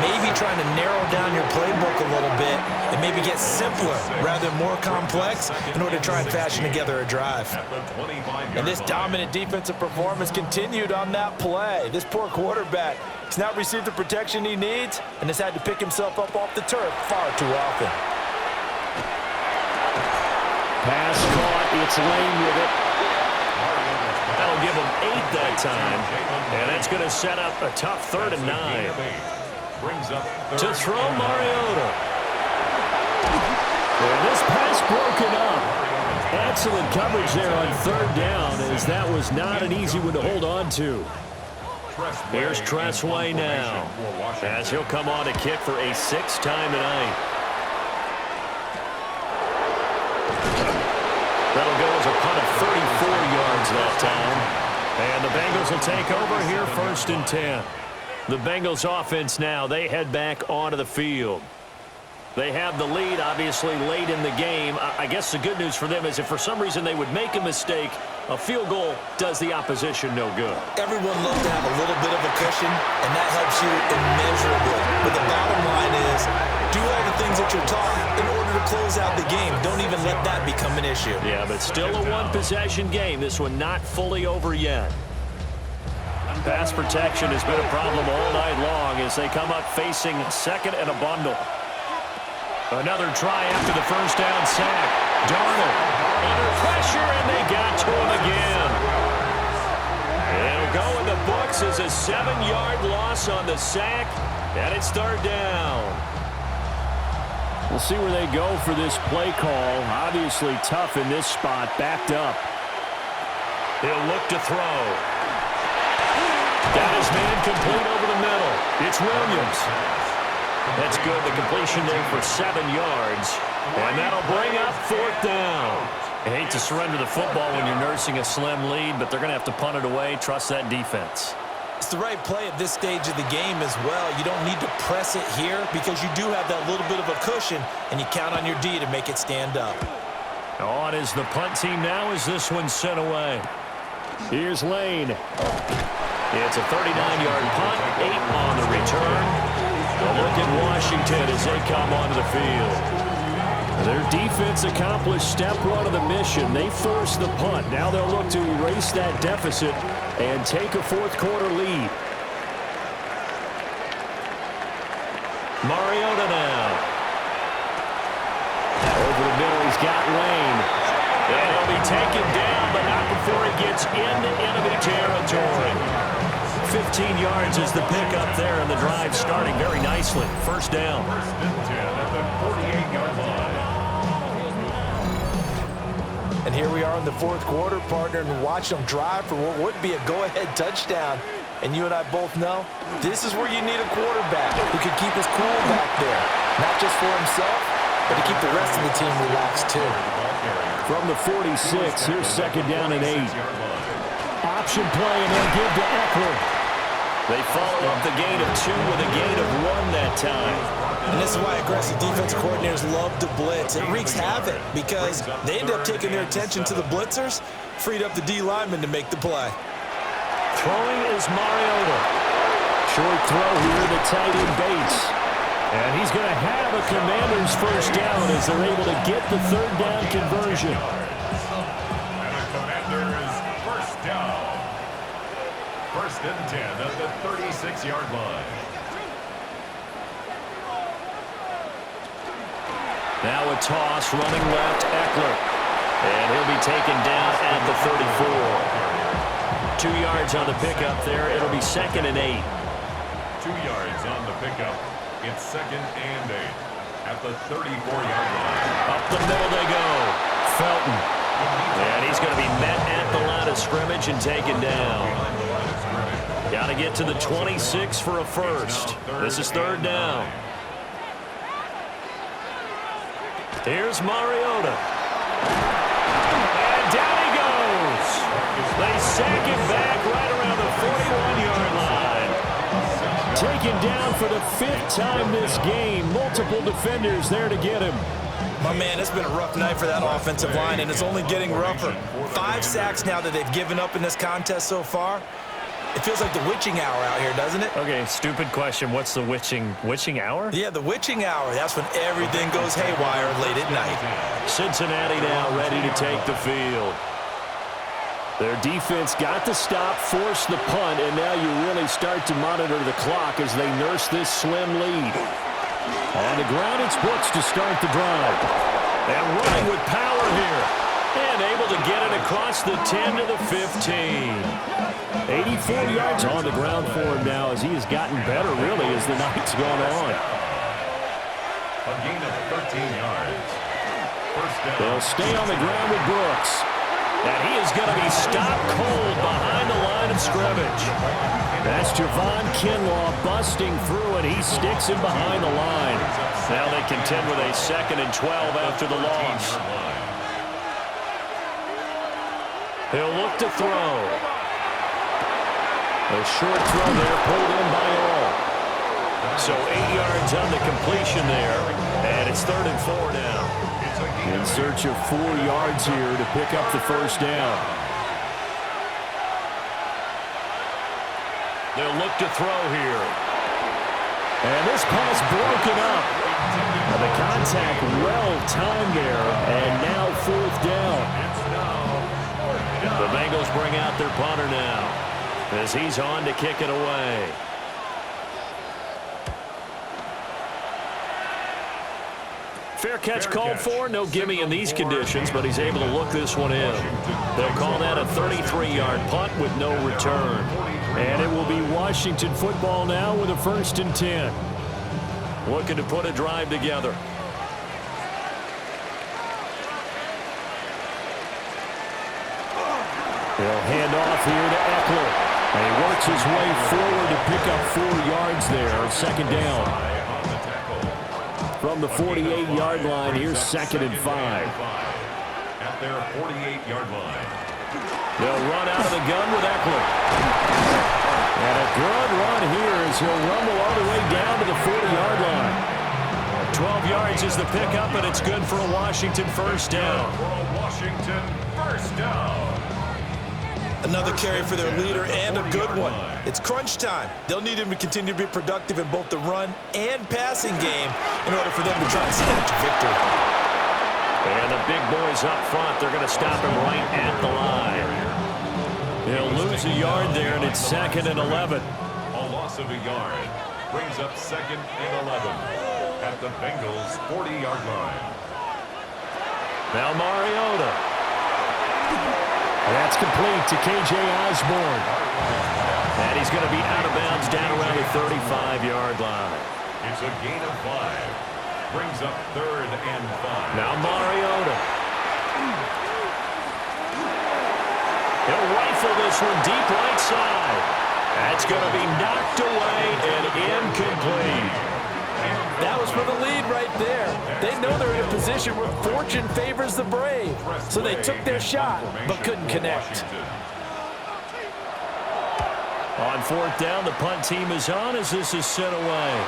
Maybe trying to narrow down your playbook a little bit and maybe get simpler rather than more complex in order to try and fashion together a drive. And this dominant defensive performance continued on that play. This poor quarterback has not received the protection he needs and has had to pick himself up off the turf far too often. Pass caught. It's Lane with it. That'll give him 8 that time. And that's going to set up a tough 3rd and 9. To throw Mariota. And this pass broken up. Excellent coverage there on 3rd down, as that was not an easy one to hold on to. Here's Tressway now, as he'll come on to kick for a 6th time tonight. That'll go as a punt of 34 yards that time. And the Bengals will take over here 1st and 10. The Bengals offense now, they head back onto the field. They have the lead, obviously, late in the game. I guess the good news for them is if for some reason they would make a mistake, a field goal does the opposition no good. Everyone loves to have a little bit of a cushion, and that helps you immeasurably. But the bottom line is, do all the things that you're taught in order to close out the game. Don't even let that become an issue. Yeah, but still a one-possession game. This one not fully over yet. Pass protection has been a problem all night long as they come up facing 2nd and a bundle. Another try after the first down sack. Darnold under pressure, and they got to him again. It'll go in the books as a 7-yard loss on the sack, and it's 3rd down. We'll see where they go for this play call. Obviously tough in this spot, backed up. He'll look to throw. Got his man complete over the middle. It's Williams. That's good. The completion there for 7 yards. And that'll bring up 4th down. I hate to surrender the football when you're nursing a slim lead, but they're going to have to punt it away. Trust that defense. It's the right play at this stage of the game as well. You don't need to press it here because you do have that little bit of a cushion, and you count on your D to make it stand up. On is the punt team now as this one's sent away. Here's Lane. It's a 39-yard punt, 8 on the return. A look at Washington as they come onto the field. Their defense accomplished step 1 of the mission. They forced the punt. Now they'll look to erase that deficit and take a 4th quarter lead. Mariota now. Over the middle, he's got Lane. And he'll be taken down, but not before he gets into enemy territory. 15 yards is the pickup there, and the drive starting very nicely. 1st down. 1st and 10 at the 48-yard line. And here we are in the 4th quarter, partner, and watch them drive for what would be a go-ahead touchdown. And you and I both know this is where you need a quarterback who can keep his cool back there. Not just for himself, but to keep the rest of the team relaxed too. From the 46, here's 2nd down and 8. Option play, and they'll give to Eckler. They follow up the gain of 2 with a gain of 1 that time. And this is why aggressive defensive coordinators love to blitz. It wreaks havoc because they end up taking their attention to the blitzers, freed up the D lineman to make the play. Throwing is Mariota. Short throw here to tight end Bates. And he's going to have a Commanders 1st down as they're able to get the 3rd down conversion. And the Commanders 1st down. 1st and 10 at the 36-yard line. Now a toss, running left, Eckler. And he'll be taken down at the 34. 2 yards on the pickup there. It'll be 2nd and 8. 2 yards on the pickup. It's 2nd and 8 at the 34-yard line. Up the middle they go. Felton. And he's going to be met at the line of scrimmage and taken down. Got to get to the 26 for a first. This is 3rd down. Here's Mariota. And down he goes. They sack him back right around the 41-yard line. Taken down for the 5th time this game. Multiple defenders there to get him. My man, it's been a rough night for that offensive line, and it's only getting rougher. 5 sacks now that they've given up in this contest so far. It feels like the witching hour out here, doesn't it? Okay, stupid question. What's the witching hour? Yeah, the witching hour. That's when everything goes haywire late at night. Cincinnati now ready to take the field. Their defense got the stop, forced the punt, and now you really start to monitor the clock as they nurse this slim lead. On the ground, it's Brooks to start the drive. And running with power here. And able to get it across the 10 to the 15. 84 yards on the ground for him now as he has gotten better, really, as the night's gone on. A gain of 13 yards. 1st down. They'll stay on the ground with Brooks. And he is going to be stopped cold behind the line of scrimmage. That's Javon Kinlaw busting through, and he sticks him behind the line. Now they contend with a 2nd and 12 after the loss. He'll look to throw. A short throw there, pulled in by all. So 8 yards on the completion there, and it's 3rd and 4 now. In search of 4 yards here to pick up the first down. They'll look to throw here. And this pass broken up. And the contact well timed there, and now 4th down. The Bengals bring out their punter now as he's on to kick it away. Fair catch called for. No gimme in these conditions, but he's able to look this one in. They'll call that a 33-yard punt with no return. And it will be Washington football now with a 1st and 10. Looking to put a drive together. He'll hand off here to Eckler. And he works his way forward to pick up 4 yards there. 2nd down. From the 48-yard line, here's 2nd and 5. At their 48-yard line. They'll run out of the gun with Eckler. And a good run here as he'll rumble all the way down to the 40-yard line. 12 yards is the pickup, and it's good for a Washington 1st down. For a Washington 1st down. Another carry for their leader and a good one. It's crunch time. They'll need him to continue to be productive in both the run and passing game in order for them to try and snatch a victory. And the big boys up front, they're going to stop him right at the line. He'll lose a yard there, and it's 2nd and 11. A loss of a yard brings up 2nd and 11 at the Bengals' 40-yard line. Now Mariota. That's complete to K.J. Osborne. And he's going to be out of bounds down around the 35-yard line. It's a gain of 5. Brings up 3rd and 5. Now Mariota. He'll rifle this one deep right side. That's going to be knocked away and incomplete. That was for the lead right there. They know they're in a position where fortune favors the brave. So they took their shot, but couldn't connect. On 4th down, the punt team is on as this is sent away.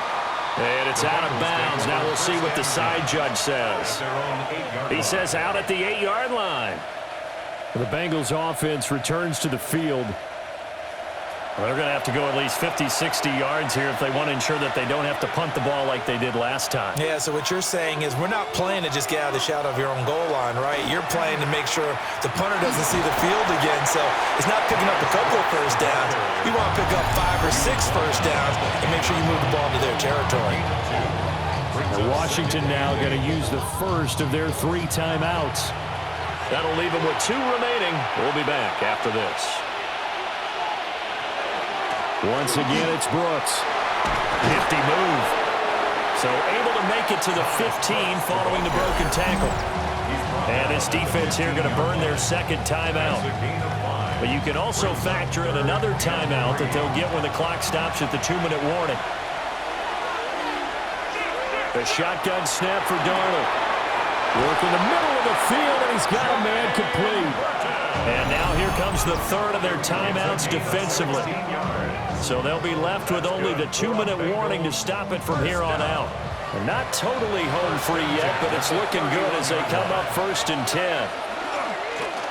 And it's out of bounds. Now we'll see what the side judge says. He says out at the 8-yard line. The Bengals offense returns to the field. Well, they're going to have to go at least 50, 60 yards here if they want to ensure that they don't have to punt the ball like they did last time. Yeah, so what you're saying is we're not playing to just get out of the shadow of your own goal line, right? You're playing to make sure the punter doesn't see the field again. So it's not picking up a couple of 1st downs. You want to pick up 5 or 6 1st downs and make sure you move the ball into their territory. Washington now going to use the first of their 3 timeouts. That'll leave them with 2 remaining. We'll be back after this. Once again, it's Brooks. Nifty move. So able to make it to the 15 following the broken tackle. And this defense here going to burn their 2nd timeout. But you can also factor in another timeout that they'll get when the clock stops at the 2-minute warning. The shotgun snap for Darnold. Work in the middle of the field, and he's got a man complete. And now here comes the 3rd of their timeouts defensively. So they'll be left with only the 2-minute warning to stop it from here on out. They're not totally home free yet, but it's looking good as they come up 1st and 10.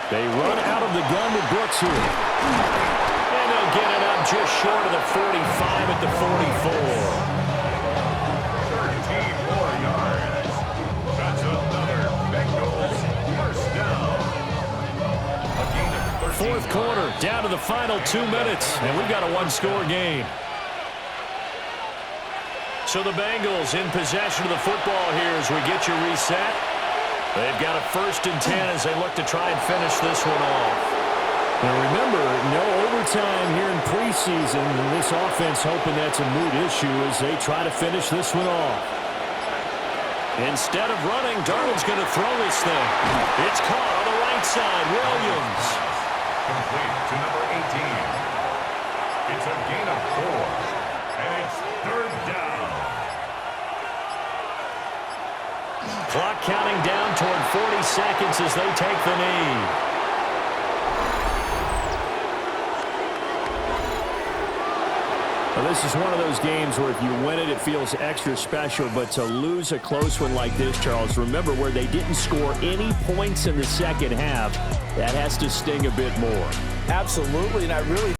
They run out of the gun with Brooks here. And they'll get it up just short of the 45 at the 44. 13 more yards. That's another Bengals 1st down. A gain of 13 4th quarter, down to the final 2 minutes, and we've got a 1-score game. So the Bengals in possession of the football here as we get you reset. They've got a 1st and 10 as they look to try and finish this one off. Now remember, no overtime here in preseason, and this offense hoping that's a moot issue as they try to finish this one off. Instead of running, Darnold's going to throw this thing. It's caught on the right side. Williams. Complete to number 18. It's a gain of 4. And it's 3rd down. Clock counting down toward 40 seconds as they take the knee. Well, this is one of those games where if you win it, it feels extra special. But to lose a close one like this, Charles, remember where they didn't score any points in the second half, that has to sting a bit more. Absolutely, and I really